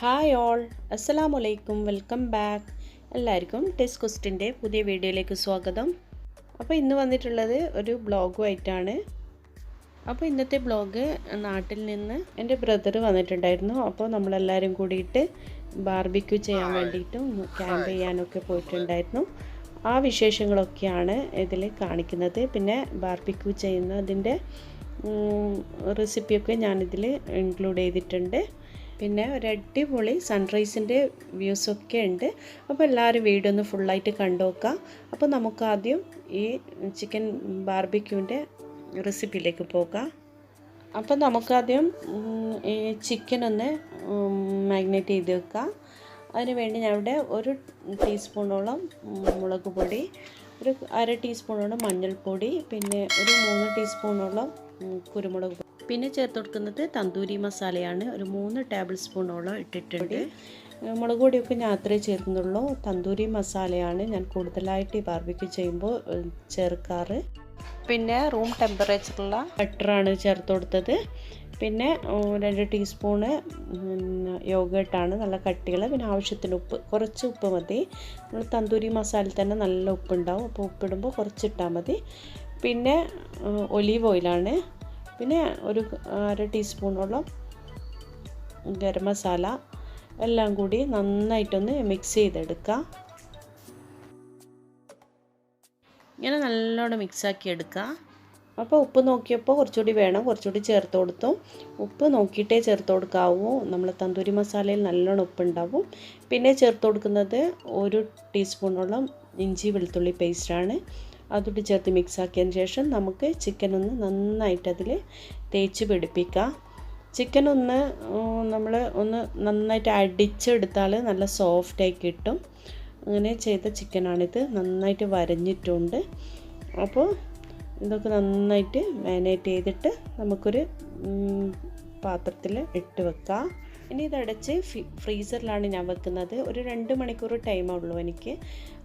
Hi all, അസ്സലാമു അലൈക്കും, welcome back. എല്ലാവർക്കും ടെസ്റ്റ് ക്വസ്റ്റിൻ്റെ പുതിയ വീഡിയോയിലേക്ക് സ്വാഗതം. അപ്പോൾ ഇന്ന് വന്നിട്ടുള്ളത് ഒരു ബ്ലോഗുമായിട്ടാണ്. അപ്പോൾ ഇന്നത്തെ ബ്ലോഗ് നാട്ടിൽ നിന്ന് എൻ്റെ ബ്രദർ വന്നിട്ടുണ്ടായിരുന്നു. അപ്പോൾ നമ്മളെല്ലാവരും കൂടിയിട്ട് ബാർബിക്യൂ ചെയ്യാൻ വേണ്ടിയിട്ടും ക്യാമ്പ് ചെയ്യാനൊക്കെ പോയിട്ടുണ്ടായിരുന്നു. ആ വിശേഷങ്ങളൊക്കെയാണ് ഇതിൽ കാണിക്കുന്നത്. പിന്നെ ബാർബിക്യൂ ചെയ്യുന്നതിൻ്റെ റെസിപ്പിയൊക്കെ ഞാനിതിൽ ഇൻക്ലൂഡ് ചെയ്തിട്ടുണ്ട്. പിന്നെ ഒരു അടിപൊളി സൺറൈസിൻ്റെ വ്യൂസൊക്കെ ഉണ്ട്. അപ്പോൾ എല്ലാവരും വീഡിയോ ഒന്ന് ഫുള്ളായിട്ട് കണ്ടു നോക്കാം. അപ്പോൾ നമുക്കാദ്യം ഈ ചിക്കൻ ബാർബിക്യൂവിൻ്റെ റെസിപ്പിയിലേക്ക് പോകാം. അപ്പോൾ നമുക്കാദ്യം ഈ ചിക്കൻ ഒന്ന് മാഗ്നേറ്റ് ചെയ്ത് വെക്കാം. അതിന് വേണ്ടി ഞാൻ ഇവിടെ 1 ടീസ്പൂണോളം മുളക് പൊടി, ഒരു 1/2 ടീസ്പൂണോളം മഞ്ഞൾപ്പൊടി, പിന്നെ ഒരു 3 ടീസ്പൂണോളം കുരുമുളക്, പിന്നെ ചേർത്ത് കൊടുക്കുന്നത് തന്തൂരി മസാലയാണ്. ഒരു 3 ടേബിൾ സ്പൂണോളം ഇട്ടിട്ടുണ്ട്. മുളക് പൊടിയൊക്കെ ഞാൻ അത്രേ ചേർക്കുന്നുള്ളൂ. തന്തൂരി മസാലയാണ് ഞാൻ കൂടുതലായിട്ട് ഈ ബാർബിക്യൂ ചെയ്യുമ്പോൾ ചേർക്കാറ്. പിന്നെ റൂം ടെമ്പറേച്ചറുള്ള ബട്ടറാണ് ചേർത്ത് കൊടുത്തത്. പിന്നെ 2 ടീസ്പൂണ് യോഗേട്ടാണ്, നല്ല കട്ടികൾ. പിന്നെ ആവശ്യത്തിന് ഉപ്പ്, കുറച്ച് ഉപ്പ് മതി. നമ്മൾ തന്തൂരി മസാലയിൽ തന്നെ നല്ല ഉപ്പുണ്ടാവും, അപ്പോൾ ഉപ്പിടുമ്പോൾ കുറച്ചിട്ടാൽ മതി. പിന്നെ ഒലീവ് ഓയിലാണ്. പിന്നെ ഒരു 1/2 ടീസ്പൂണോളം ഗരം മസാല. എല്ലാം കൂടി നന്നായിട്ടൊന്ന് മിക്സ് ചെയ്തെടുക്കുക. ഇങ്ങനെ നല്ലോണം മിക്സാക്കി എടുക്കുക. അപ്പോൾ ഉപ്പ് നോക്കിയപ്പോൾ കുറച്ചുകൂടി വേണം, കുറച്ചുകൂടി ചേർത്ത് കൊടുത്തു. ഉപ്പ് നോക്കിയിട്ടേ ചേർത്ത് കൊടുക്കാവൂ, നമ്മൾ തന്തൂരി മസാലയിൽ നല്ലോണം ഉപ്പുണ്ടാവും. പിന്നെ ചേർത്ത് കൊടുക്കുന്നത് 1 ടീസ്പൂണോളം ഇഞ്ചി വെളുത്തുള്ളി പേസ്റ്റാണ്. അതുകൂടി ചേർത്ത് മിക്സാക്കിയതിന് ശേഷം നമുക്ക് ചിക്കൻ ഒന്ന് നന്നായിട്ട് അതിൽ തേച്ച് പിടിപ്പിക്കാം. ചിക്കൻ നമ്മൾ നന്നായിട്ട് അടിച്ചെടുത്താൽ നല്ല സോഫ്റ്റായി കിട്ടും. അങ്ങനെ ചെയ്ത ചിക്കനാണിത്. നന്നായിട്ട് വരഞ്ഞിട്ടുണ്ട്. അപ്പോൾ ഇതൊക്കെ നന്നായിട്ട് മാരിനേറ്റ് ചെയ്തിട്ട് നമുക്കൊരു പാത്രത്തിൽ ഇട്ട് വെക്കാം. ഇനി ഇതടച്ച് ഫ്രീസറിലാണ് ഞാൻ വെക്കുന്നത്. ഒരു 2 മണിക്കൂർ ടൈമേ ഉള്ളൂ എനിക്ക്.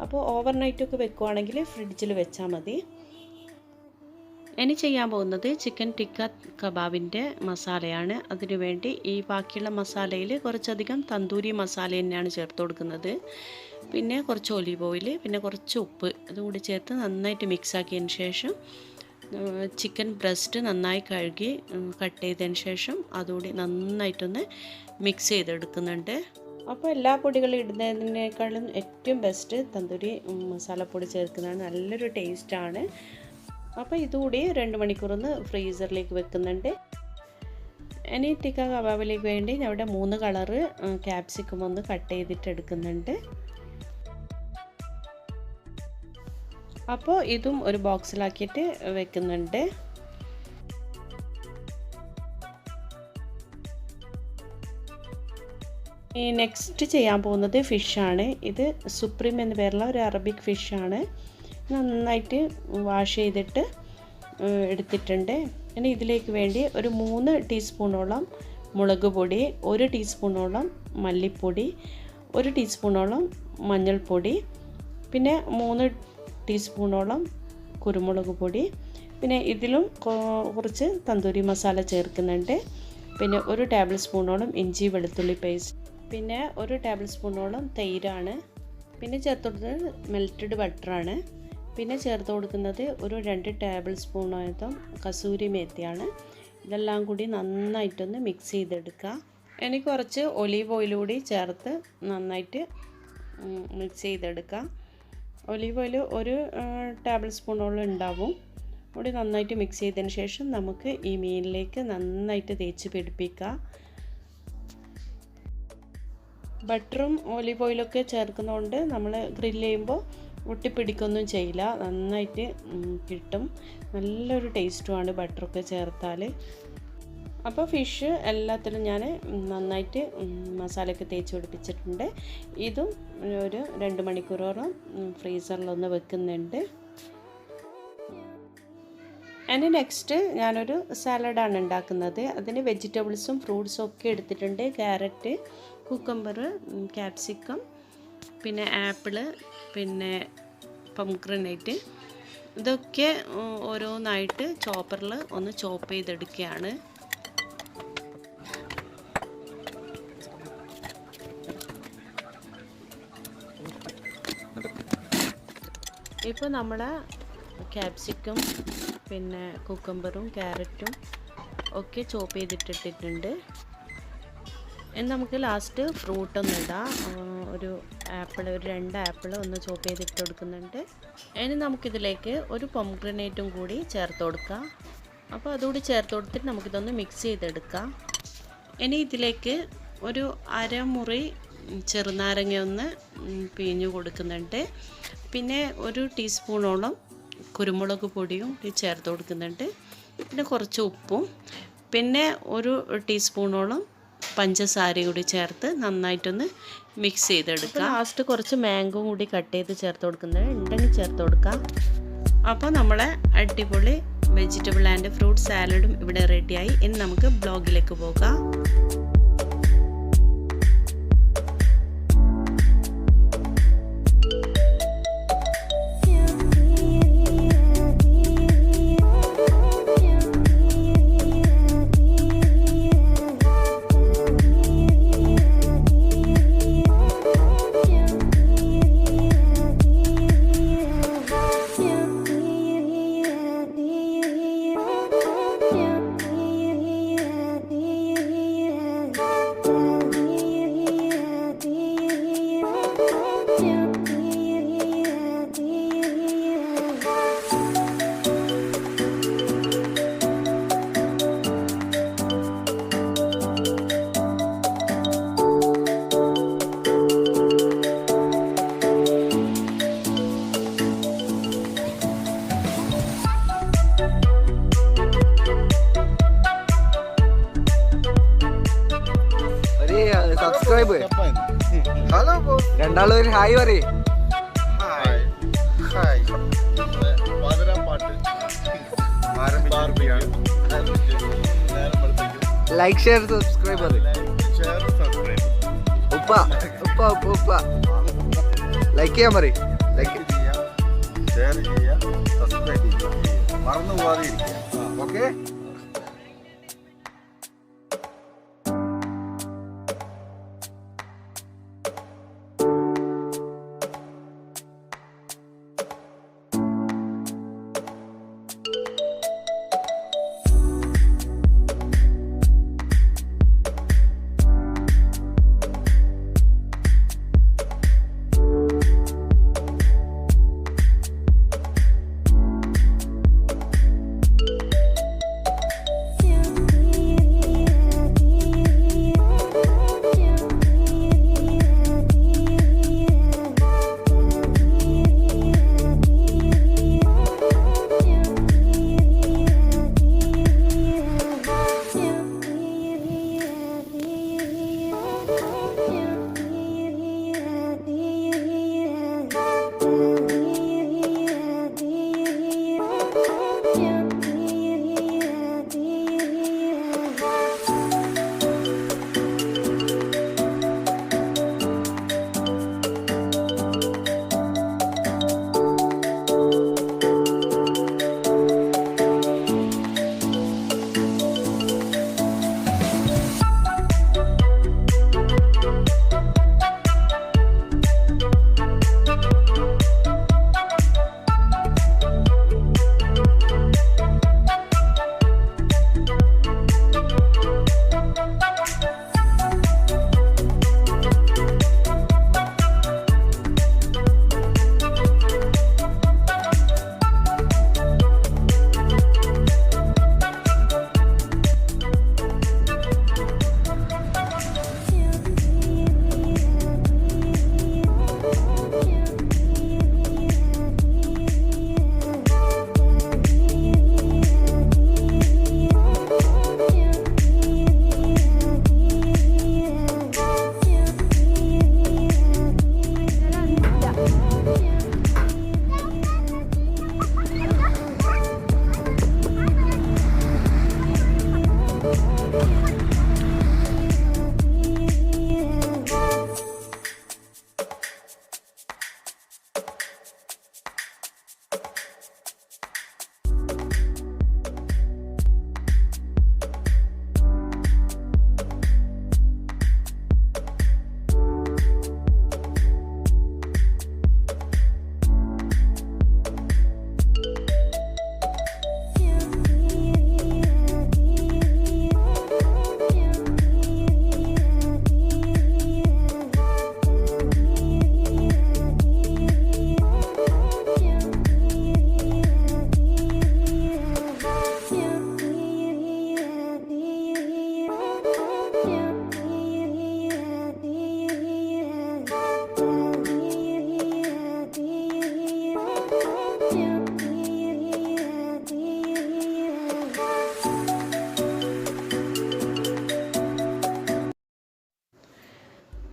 അപ്പോൾ ഓവർനൈറ്റൊക്കെ വെക്കുവാണെങ്കിൽ ഫ്രിഡ്ജിൽ വെച്ചാൽ മതി. ഇനി ചെയ്യാൻ പോകുന്നത് ചിക്കൻ ടിക്ക കബാബിൻ്റെ മസാലയാണ്. അതിനുവേണ്ടി ഈ ബാക്കിയുള്ള മസാലയിൽ കുറച്ചധികം തന്തൂരി മസാല തന്നെയാണ് ചേർത്ത് കൊടുക്കുന്നത്. പിന്നെ കുറച്ച് ഒലീവ് ഓയിൽ, പിന്നെ കുറച്ച് ഉപ്പ്, അതുകൂടി ചേർത്ത് നന്നായിട്ട് മിക്സാക്കിയതിന് ശേഷം ചിക്കൻ ബ്രസ്റ്റ് നന്നായി കഴുകി കട്ട് ചെയ്തതിന് ശേഷം അതുകൂടി നന്നായിട്ടൊന്ന് മിക്സ് ചെയ്തെടുക്കുന്നുണ്ട്. അപ്പോൾ എല്ലാ പൊടികളും ഇടുന്നതിനേക്കാളും ഏറ്റവും ബെസ്റ്റ് തന്തൂരി മസാലപ്പൊടി ചേർക്കുന്നതാണ്. നല്ലൊരു ടേസ്റ്റാണ്. അപ്പോൾ ഇതുകൂടി 2 മണിക്കൂറൊന്ന് ഫ്രീസറിലേക്ക് വെക്കുന്നുണ്ട്. ഇനി ടിക്ക കബാബിലേക്ക് വേണ്ടി ഞാൻ ഇവിടെ 3 കളറ് ക്യാപ്സിക്കം ഒന്ന് കട്ട് ചെയ്തിട്ട് എടുക്കുന്നുണ്ട്. അപ്പോൾ ഇതും ഒരു ബോക്സിലാക്കിയിട്ട് വെക്കുന്നുണ്ട്. ഈ നെക്സ്റ്റ് ചെയ്യാൻ പോകുന്നത് ഫിഷാണ്. ഇത് സുപ്രീം എന്ന പേരുള്ള ഒരു അറബിക് ഫിഷാണ്. നന്നായിട്ട് വാഷ് ചെയ്തിട്ട് എടുത്തിട്ടുണ്ട്. ഇനി ഇതിലേക്ക് വേണ്ടി ഒരു 3 ടീസ്പൂണോളം മുളക് പൊടി, 1 ടീസ്പൂണോളം മല്ലിപ്പൊടി, 1 ടീസ്പൂണോളം മഞ്ഞൾപ്പൊടി, പിന്നെ 3 ടീസ്പൂണോളം കുരുമുളക് പൊടി, പിന്നെ ഇതിലും കുറച്ച് തന്തൂരി മസാല ചേർക്കുന്നുണ്ട്. പിന്നെ 1 ടേബിൾ സ്പൂണോളം ഇഞ്ചി വെളുത്തുള്ളി പേസ്റ്റ്, പിന്നെ 1 ടേബിൾ സ്പൂണോളം തൈരാണ്. പിന്നെ ചേർത്ത് കൊടുക്കുന്നത് മെൽറ്റഡ് ബട്ടറാണ്. പിന്നെ ചേർത്ത് കൊടുക്കുന്നത് ഒരു 2 ടേബിൾ സ്പൂണോളം കസൂരി മേത്തിയാണ്. ഇതെല്ലാം കൂടി നന്നായിട്ടൊന്ന് മിക്സ് ചെയ്തെടുക്കുക. ഇനി കുറച്ച് ഒലീവ് ഓയിൽ കൂടി ചേർത്ത് നന്നായിട്ട് മിക്സ് ചെയ്തെടുക്കുക. ഒലീവ് ഓയിൽ 1 ടേബിൾ സ്പൂണോളം ഉണ്ടാവും. കൂടി നന്നായിട്ട് മിക്സ് ചെയ്തതിന് ശേഷം നമുക്ക് ഈ മീനിലേക്ക് നന്നായിട്ട് തേച്ച് പിടിപ്പിക്കുക. ബട്ടറും ഒലീവ് ഓയിലൊക്കെ ചേർക്കുന്നതുകൊണ്ട് നമ്മൾ ഗ്രില്ല് ചെയ്യുമ്പോൾ ഒട്ടിപ്പിടിക്കൊന്നും ചെയ്യില്ല, നന്നായിട്ട് കിട്ടും. നല്ലൊരു ടേസ്റ്റുമാണ് ബട്ടറൊക്കെ ചേർത്താൽ. അപ്പോൾ ഫിഷ് എല്ലാത്തിലും ഞാൻ നന്നായിട്ട് മസാലയൊക്കെ തേച്ച് പിടിപ്പിച്ചിട്ടുണ്ട്. ഇതും ഒരു 2 മണിക്കൂറോളം ഫ്രീസറിലൊന്ന് വെക്കുന്നുണ്ട്. ഇനി നെക്സ്റ്റ് ഞാനൊരു സാലഡാണ് ഉണ്ടാക്കുന്നത്. അതിന് വെജിറ്റബിൾസും ഫ്രൂട്ട്സും ഒക്കെ എടുത്തിട്ടുണ്ട്. ക്യാരറ്റ്, കുക്കമ്പർ, ക്യാപ്സിക്കം, പിന്നെ ആപ്പിള്, പിന്നെ പൊംഗ്രനേറ്റ്, ഇതൊക്കെ ഓരോന്നായിട്ട് ചോപ്പറിൽ ഒന്ന് ചോപ്പ് ചെയ്തെടുക്കുകയാണ്. ഇപ്പോൾ നമ്മളെ ക്യാപ്സിക്കം പിന്നെ കുക്കമ്പറും ക്യാരറ്റും ഒക്കെ ചോപ്പ് ചെയ്തിട്ടിട്ടുണ്ട്. ഇനി നമുക്ക് ലാസ്റ്റ് ഫ്രൂട്ടൊന്നും ഇടാം. ഒരു ആപ്പിൾ, ഒരു 2 ആപ്പിൾ ഒന്ന് ചോപ്പ് ചെയ്തിട്ട് കൊടുക്കുന്നുണ്ട്. ഇനി നമുക്കിതിലേക്ക് ഒരു പൊംഗ്രനേറ്റും കൂടി ചേർത്ത് കൊടുക്കാം. അപ്പോൾ അതുകൂടി ചേർത്ത് കൊടുത്തിട്ട് നമുക്കിതൊന്ന് മിക്സ് ചെയ്തെടുക്കാം. ഇനി ഇതിലേക്ക് ഒരു അരമുറി ചെറുനാരങ്ങ ഒന്ന് പിഴിഞ്ഞു കൊടുക്കുന്നുണ്ട്. പിന്നെ ഒരു ടീസ്പൂണോളം കുരുമുളക് പൊടിയും ചേർത്ത് കൊടുക്കുന്നുണ്ട്. പിന്നെ കുറച്ച് ഉപ്പും പിന്നെ ഒരു ടീസ്പൂണോളം പഞ്ചസാര കൂടി ചേർത്ത് നന്നായിട്ടൊന്ന് മിക്സ് ചെയ്തെടുക്കുക. ലാസ്റ്റ് കുറച്ച് മാംഗോ കൂടി കട്ട് ചെയ്ത് ചേർത്ത് കൊടുക്കുന്നത് ഉണ്ടെങ്കിൽ ചേർത്ത് കൊടുക്കാം. അപ്പോൾ നമ്മളെ അടിപൊളി വെജിറ്റബിൾ ആൻഡ് ഫ്രൂട്ട് സാലഡും ഇവിടെ റെഡിയായി. ഇനി നമുക്ക് ബ്ലോഗിലേക്ക് പോകാം. സബ്സ്ക്രൈബ്. ഹലോ രണ്ടാളും ഒരു ഹായ് പറയേ. Like share subscribe. ഉപ്പ ഉപ്പ ഉപ്പ ഉപ്പ ലൈക്ക് ചെയ്യാൻ പറയും. ലൈക്ക് ഷെയർ ചെയ്യുക, സബ്സ്ക്രൈബ് ചെയ്യുക, മറന്നു പോകാതെ ഇരിക്കുക. ഓക്കെ.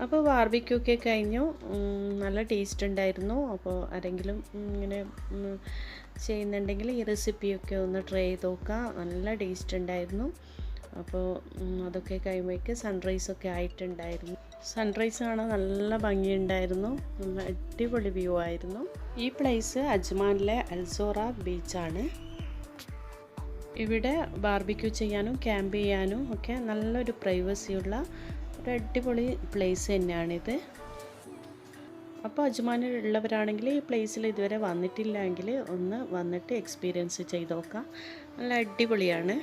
അപ്പോൾ ബാർബിക്യൂ ഒക്കെ കഴിഞ്ഞു. നല്ല ടേസ്റ്റ് ഉണ്ടായിരുന്നു. അപ്പോൾ ആരെങ്കിലും ഇങ്ങനെ ചെയ്യുന്നുണ്ടെങ്കിൽ ഈ റെസിപ്പിയൊക്കെ ഒന്ന് ട്രൈ ചെയ്ത് നോക്കുക. നല്ല ടേസ്റ്റ് ഉണ്ടായിരുന്നു. അപ്പോൾ അതൊക്കെ കഴിയുമ്പോഴേക്ക് സൺറൈസൊക്കെ ആയിട്ടുണ്ടായിരുന്നു. സൺറൈസ് കാണാൻ നല്ല ഭംഗിയുണ്ടായിരുന്നു. നല്ല അടിപൊളി വ്യൂ ആയിരുന്നു. ഈ പ്ലേസ് അജ്മാനിലെ അൽസോറ ബീച്ചാണ്. ഇവിടെ ബാർബിക്യൂ ചെയ്യാനും ക്യാമ്പ് ചെയ്യാനും ഒക്കെ നല്ലൊരു പ്രൈവസിയുള്ള ഒരു അടിപൊളി പ്ലേസ് തന്നെയാണിത്. അപ്പോൾ അജ്മാനിൽ ഉള്ളവരാണെങ്കിൽ ഈ പ്ലേസിൽ ഇതുവരെ വന്നിട്ടില്ലെങ്കിൽ ഒന്ന് വന്നിട്ട് എക്സ്പീരിയൻസ് ചെയ്ത് നോക്കാം. നല്ല അടിപൊളിയാണ്.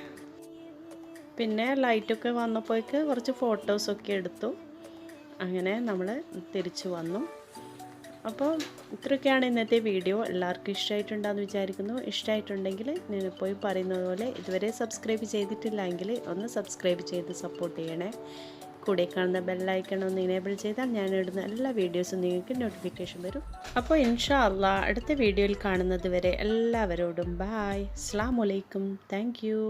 പിന്നെ ലൈറ്റൊക്കെ വന്നപ്പോഴേക്ക് കുറച്ച് ഫോട്ടോസൊക്കെ എടുത്തു. അങ്ങനെ നമ്മൾ തിരിച്ചു വന്നു. അപ്പോൾ ഇത്രയൊക്കെയാണ് ഇന്നത്തെ വീഡിയോ. എല്ലാവർക്കും ഇഷ്ടമായിട്ടുണ്ടെന്ന് വിചാരിക്കുന്നു. ഇഷ്ടമായിട്ടുണ്ടെങ്കിൽ ഞാൻ പോയി പറയുന്നത് പോലെ ഇതുവരെ സബ്സ്ക്രൈബ് ചെയ്തിട്ടില്ലെങ്കിൽ ഒന്ന് സബ്സ്ക്രൈബ് ചെയ്ത് സപ്പോർട്ട് ചെയ്യണേ. കൂടെ കാണുന്ന ബെല്ലൈക്കൺ ഒന്ന് ഇനേബിൾ ചെയ്താൽ ഞാൻ ഇടുന്ന എല്ലാ വീഡിയോസും നിങ്ങൾക്ക് നോട്ടിഫിക്കേഷൻ വരും. അപ്പോൾ ഇൻഷാ അല്ലാഹ് അടുത്ത വീഡിയോയിൽ കാണുന്നത് വരെ എല്ലാവരോടും ബായ്. അസ്സലാമു അലൈക്കും. Thank you.